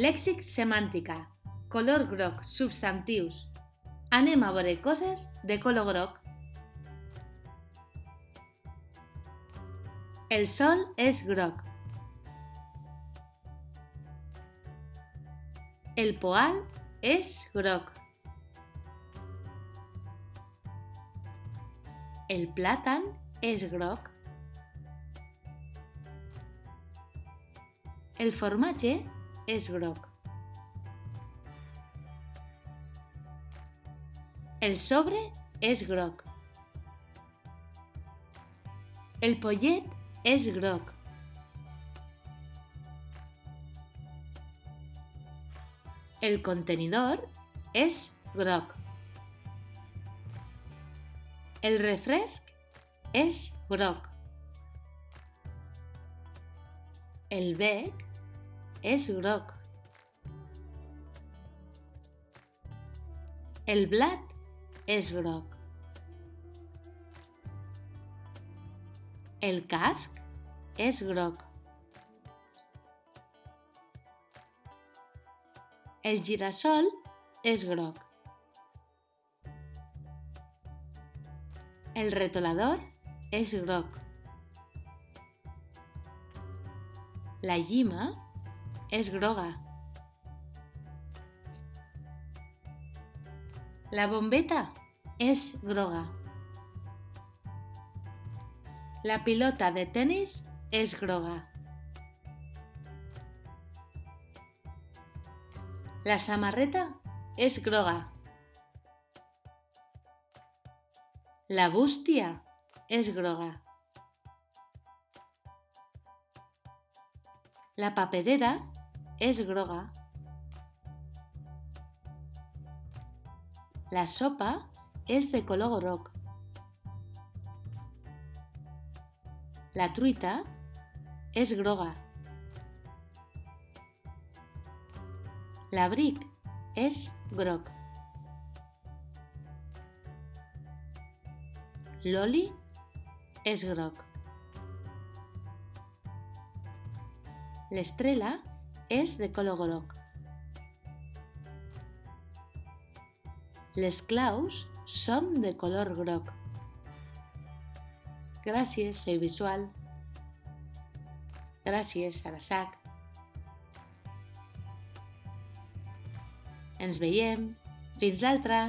Lèxic semàntica. Color groc. Substantius. Anem a veure coses de color groc. El sol és groc. El poal és groc. El plàtan és groc. El formatge és groc. El sobre és groc. El pollet és groc. El contenidor és groc. El refresc és groc. El bec és groc. El blat és groc. El casc és groc. El gira-sol és groc. El retolador és groc. La llima és groga. La bombeta és groga. La pilota de tenis és groga. La samarreta és groga. La bústia és groga. La paperera és groga. La sopa és de color groc. La truita és groga. L'abric és groc. L'oli és groc. L'estrela és de color groc. Les claus són de color groc. Gràcies, soy visual. Gràcies, Arasac. Ens veiem. Fins l'altra!